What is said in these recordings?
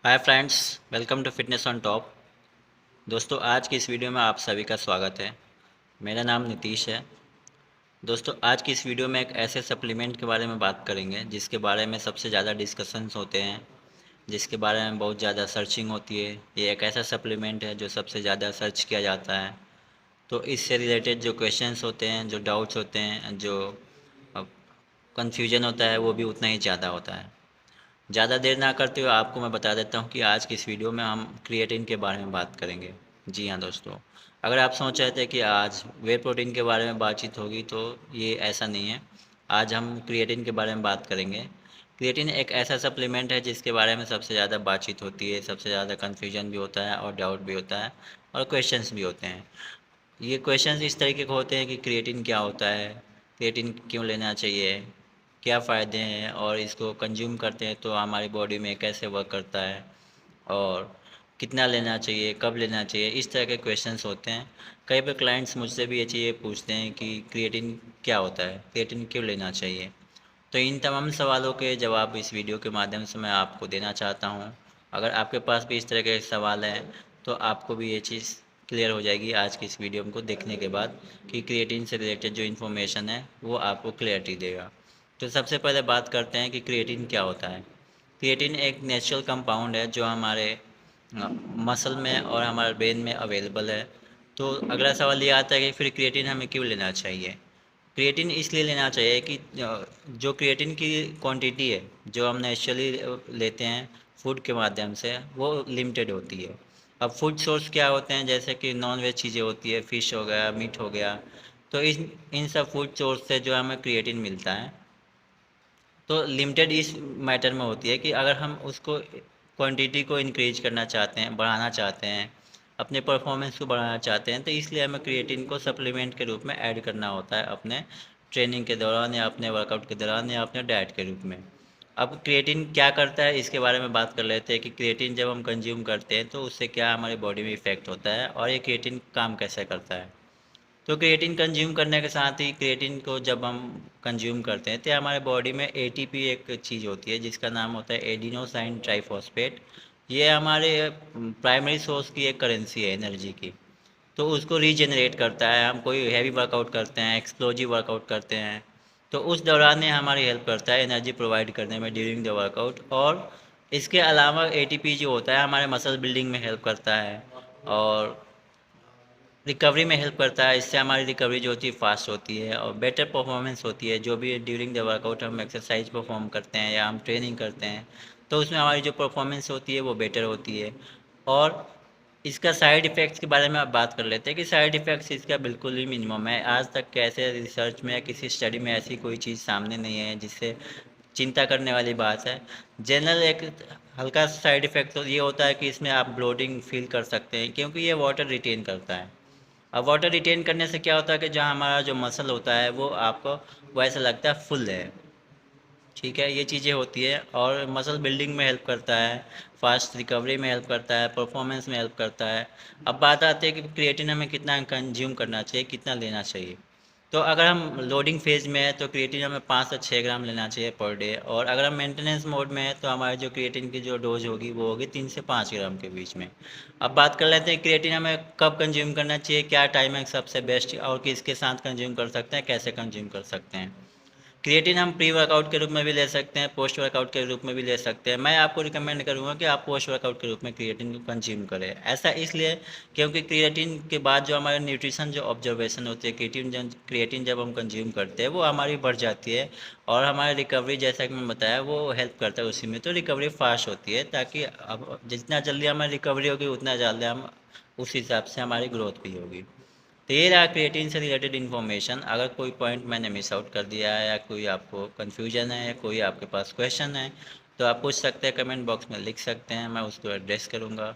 Hi friends, welcome to fitness on top. दोस्तों, आज की इस वीडियो में आप सभी का स्वागत है। मेरा नाम नीतीश है। दोस्तों, आज की इस वीडियो में एक ऐसे सप्लीमेंट के बारे में बात करेंगे जिसके बारे में सबसे ज़्यादा डिस्कशंस होते हैं, जिसके बारे में बहुत ज़्यादा सर्चिंग होती है। ये एक ऐसा सप्लीमेंट है जो सबसे ज़्यादा सर्च किया जाता है। तो इससे रिलेटेड जो क्वेश्चंस होते हैं, जो डाउट्स होते हैं, जो कन्फ्यूजन होता है, वो भी उतना ही ज़्यादा होता है। ज़्यादा देर ना करते हुए आपको मैं बता देता हूँ कि आज की इस वीडियो में हम क्रिएटिन के बारे में बात करेंगे। जी हाँ दोस्तों, अगर आप सोच रहे थे कि आज वे प्रोटीन के बारे में बातचीत होगी, तो ये ऐसा नहीं है। आज हम क्रिएटिन के बारे में बात करेंगे। क्रिएटिन एक ऐसा सप्लीमेंट है जिसके बारे में सबसे ज़्यादा बातचीत होती है, सबसे ज़्यादा कन्फ्यूजन भी होता है और डाउट भी होता है और क्वेश्चंस भी होते हैं। ये क्वेश्चंस इस तरीके के होते हैं कि क्रिएटिन क्या होता है, क्रिएटिन क्यों लेना चाहिए, क्या फ़ायदे हैं, और इसको कंज्यूम करते हैं तो हमारी बॉडी में कैसे वर्क करता है, और कितना लेना चाहिए, कब लेना चाहिए। इस तरह के क्वेश्चंस होते हैं। कई बार क्लाइंट्स मुझसे भी ये चीज़ें पूछते हैं कि क्रिएटिन क्या होता है, क्रिएटिन क्यों लेना चाहिए। तो इन तमाम सवालों के जवाब इस वीडियो के माध्यम से मैं आपको देना चाहता हूँ। अगर आपके पास भी इस तरह के सवाल हैं तो आपको भी ये चीज़ क्लियर हो जाएगी आज की इस वीडियो को देखने के बाद, कि क्रिएटिन से रिलेटेड जो इन्फॉर्मेशन है वो आपको क्लियरिटी देगा। तो सबसे पहले बात करते हैं कि क्रिएटिन क्या होता है। क्रिएटिन एक नेचुरल कंपाउंड है जो हमारे मसल में और हमारे ब्रेन में अवेलेबल है। तो अगला सवाल ये आता है कि फिर क्रिएटिन हमें क्यों लेना चाहिए। क्रिएटिन इसलिए लेना चाहिए कि जो क्रिएटिन की क्वांटिटी है जो हम नेचुरली लेते हैं फूड के माध्यम से, वो लिमिटेड होती है। अब फूड सोर्स क्या होते हैं, जैसे कि नॉन वेज चीज़ें होती है, फ़िश हो गया, मीट हो गया। तो इन सब फूड सोर्स से जो हमें क्रिएटिन मिलता है, तो लिमिटेड इस मैटर में होती है कि अगर हम उसको क्वांटिटी को इंक्रीज करना चाहते हैं, बढ़ाना चाहते हैं, अपने परफॉर्मेंस को बढ़ाना चाहते हैं, तो इसलिए हमें क्रिएटिन को सप्लीमेंट के रूप में ऐड करना होता है अपने ट्रेनिंग के दौरान या अपने वर्कआउट के दौरान या अपने डाइट के रूप में। अब क्रिएटिन क्या करता है इसके बारे में बात कर लेते हैं कि क्रिएटिन जब हम कंज्यूम करते हैं तो उससे क्या हमारी बॉडी में इफ़ेक्ट होता है और ये क्रिएटिन काम कैसे करता है। तो क्रिएटिन कंज्यूम करने के साथ ही, क्रिएटिन को जब हम कंज्यूम करते हैं तो हमारे बॉडी में एटीपी एक चीज़ होती है जिसका नाम होता है एडिनोसाइन ट्राइफॉस्फेट। ये हमारे प्राइमरी सोर्स की एक करेंसी है एनर्जी की। तो उसको रीजनरेट करता है। हम कोई हैवी वर्कआउट करते हैं, एक्सप्लोजिव वर्कआउट करते हैं, तो उस दौरान ये हमारी हेल्प करता है एनर्जी प्रोवाइड करने में ड्यूरिंग द वर्कआउट। और इसके अलावा एटीपी जो होता है हमारे मसल बिल्डिंग में हेल्प करता है और रिकवरी में हेल्प करता है। इससे हमारी रिकवरी जो होती है फास्ट होती है और बेटर परफॉर्मेंस होती है। जो भी ड्यूरिंग द वर्कआउट हम एक्सरसाइज परफॉर्म करते हैं या हम ट्रेनिंग करते हैं, तो उसमें हमारी जो परफॉर्मेंस होती है वो बेटर होती है। और इसका साइड इफ़ेक्ट्स के बारे में आप बात कर लेते हैं कि साइड इफ़ेक्ट्स इसका बिल्कुल ही मिनिमम है। आज तक कैसे रिसर्च में या किसी स्टडी में ऐसी कोई चीज़ सामने नहीं है जिससे चिंता करने वाली बात है। जनरल एक हल्का साइड इफ़ेक्ट तो ये होता है कि इसमें आप ब्लोटिंग फील कर सकते हैं, क्योंकि ये वाटर रिटेन करता है। अब वाटर रिटेन करने से क्या होता है कि जहाँ हमारा जो मसल होता है वो आपको वैसा लगता है फुल है। ठीक है, ये चीज़ें होती है और मसल बिल्डिंग में हेल्प करता है, फास्ट रिकवरी में हेल्प करता है, परफॉर्मेंस में हेल्प करता है। अब बात आती है कि क्रिएटिन हमें कितना कंज्यूम करना चाहिए, कितना लेना चाहिए। तो अगर हम लोडिंग फेज़ में है तो क्रिएटिन हमें 5 से 6 ग्राम लेना चाहिए पर डे, और अगर हम मेंटेनेंस मोड में है तो हमारी जो क्रिएटिन की जो डोज होगी वो होगी 3 से 5 ग्राम के बीच में। अब बात कर लेते हैं क्रिएटिन हमें कब कंज्यूम करना चाहिए, क्या टाइमिंग सबसे बेस्ट और किसके साथ कंज्यूम कर सकते हैं, कैसे कंज्यूम कर सकते हैं। क्रिएटिन हम प्री वर्कआउट के रूप में भी ले सकते हैं, पोस्ट वर्कआउट के रूप में भी ले सकते हैं। मैं आपको रिकमेंड करूँगा कि आप पोस्ट वर्कआउट के रूप में क्रिएटिन को कंज्यूम करें। ऐसा इसलिए क्योंकि क्रिएटिन के बाद जो हमारे न्यूट्रिशन जो ऑब्जर्वेशन होती है, क्रिएटिन जब हम कंज्यूम करते हैं वो हमारी बढ़ जाती है और हमारी रिकवरी, जैसा कि मैं बताया, वो हेल्प करता है उसी में। तो रिकवरी फास्ट होती है, ताकि अब जितना जल्दी हमारी रिकवरी होगी उतना जल्दी हम उस हिसाब से हमारी ग्रोथ भी होगी। तो ये रहा क्रिएटिन से रिलेटेड इन्फॉर्मेशन। अगर कोई पॉइंट मैंने मिस आउट कर दिया है या कोई आपको कन्फ्यूजन है या कोई आपके पास क्वेश्चन है, तो आप पूछ सकते हैं, कमेंट बॉक्स में लिख सकते हैं, मैं उसको एड्रेस करूँगा।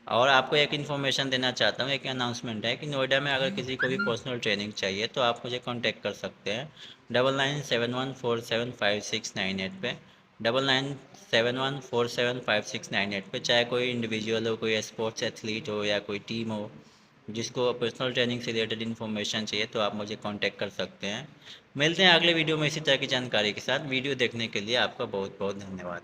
और आपको एक इन्फॉर्मेशन देना चाहता हूँ, एक अनाउंसमेंट है कि नोएडा में अगर किसी को भी पर्सनल ट्रेनिंग चाहिए तो आप मुझे कॉन्टैक्ट कर सकते हैं 9971475698 पे, 9971475698 पे। चाहे कोई इंडिविजुअल हो, कोई स्पोर्ट्स एथलीट हो या कोई टीम हो जिसको पर्सनल ट्रेनिंग से रिलेटेड इन्फॉर्मेशन चाहिए, तो आप मुझे कांटेक्ट कर सकते हैं। मिलते हैं अगले वीडियो में इसी तरह की जानकारी के साथ। वीडियो देखने के लिए आपका बहुत बहुत धन्यवाद।